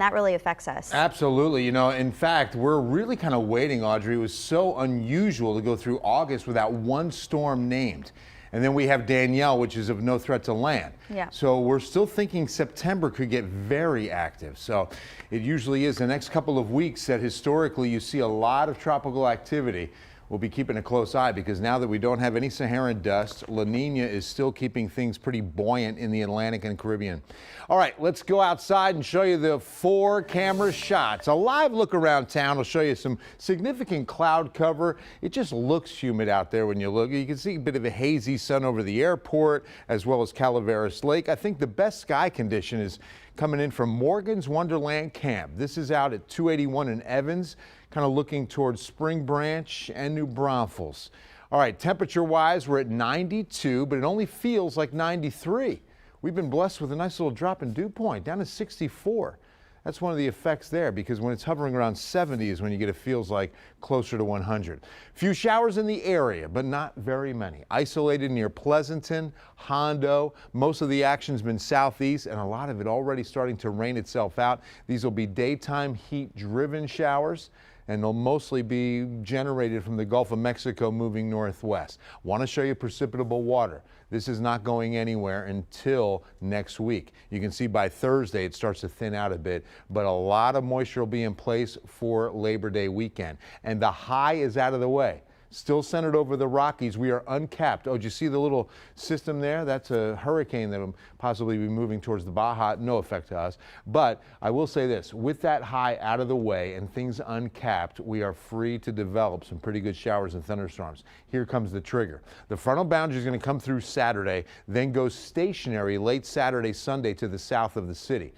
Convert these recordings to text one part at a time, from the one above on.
That really affects us. Absolutely. You know, in fact, we're really kind of waiting, Audrey. It was so unusual to go through August without one storm named. And then we have Danielle, which is of no threat to land. Yeah. So we're still thinking September could get very active. So it usually is the next couple of weeks that historically you see a lot of tropical activity. We'll be keeping a close eye because now that we don't have any Saharan dust, La Nina is still keeping things pretty buoyant in the Atlantic and Caribbean. All right, let's go outside and show you the 4 camera shots. A live look around town will show you some significant cloud cover. It just looks humid out there when you look. You can see a bit of a hazy sun over the airport as well as Calaveras Lake. I think the best sky condition is coming in from Morgan's Wonderland Camp. This is out at 281 in Evans, kind of looking towards Spring Branch and New Braunfels. All right, temperature-wise, we're at 92, but it only feels like 93. We've been blessed with a nice little drop in dew point, down to 64. That's one of the effects there, because when it's hovering around 70 is when you get it feels like closer to 100. Few showers in the area, but not very many. Isolated near Pleasanton, Hondo. Most of the action's been southeast, and a lot of it already starting to rain itself out. These will be daytime heat-driven showers, and they'll mostly be generated from the Gulf of Mexico moving northwest. Want to show you precipitable water. This is not going anywhere until next week. You can see by Thursday it starts to thin out a bit, but a lot of moisture will be in place for Labor Day weekend. And the high is out of the way. Still centered over the Rockies. We are uncapped. Oh, did you see the little system there? That's a hurricane that will possibly be moving towards the Baja. No effect to us. But I will say this, with that high out of the way and things uncapped, we are free to develop some pretty good showers and thunderstorms. Here comes the trigger. The frontal boundary is going to come through Saturday, then go stationary late Saturday, Sunday to the south of the city.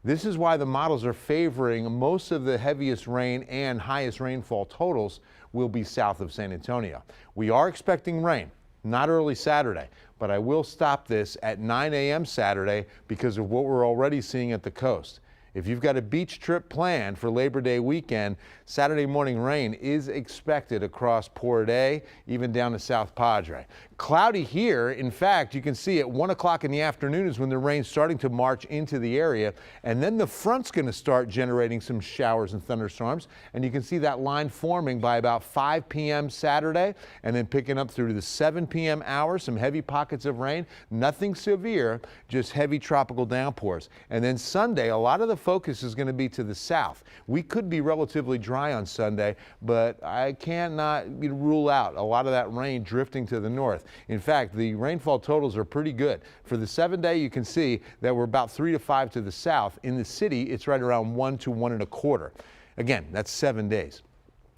This is why the models are favoring most of the heaviest rain and highest rainfall totals will be south of San Antonio. We are expecting rain, not early Saturday, but I will stop this at 9 a.m. Saturday because of what we're already seeing at the coast. If you've got a beach trip planned for Labor Day weekend, Saturday morning rain is expected across Port A, even down to South Padre. Cloudy here. In fact, you can see at 1 o'clock in the afternoon is when the rain's starting to march into the area, and then the front's going to start generating some showers and thunderstorms, and you can see that line forming by about 5 p.m. Saturday, and then picking up through the 7 p.m. hour, some heavy pockets of rain, nothing severe, just heavy tropical downpours. And then Sunday, a lot of the focus is going to be to the south. We could be relatively dry on Sunday, but I cannot rule out a lot of that rain drifting to the north. In fact, the rainfall totals are pretty good. For the 7-day, you can see that we're about 3 to 5 to the south. In the city, it's right around 1 to 1 1/4. Again, that's 7 days.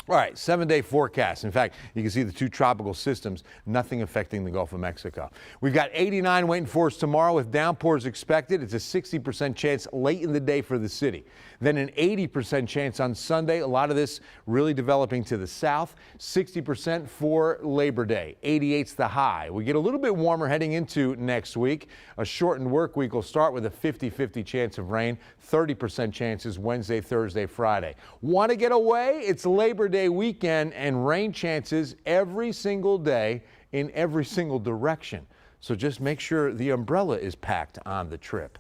All right, 7-day forecast. In fact, you can see the 2 tropical systems, nothing affecting the Gulf of Mexico. We've got 89 waiting for us tomorrow with downpours expected. It's a 60% chance late in the day for the city. Then an 80% chance on Sunday. A lot of this really developing to the south. 60% for Labor Day. 88's the high. We get a little bit warmer heading into next week. A shortened work week will start with a 50-50 chance of rain. 30% chances Wednesday, Thursday, Friday. Want to get away? It's Labor Day weekend and rain chances every single day in every single direction. So just make sure the umbrella is packed on the trip.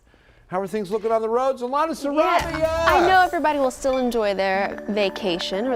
How are things looking on the roads? Alana Sarabia! I know everybody will still enjoy their vacation.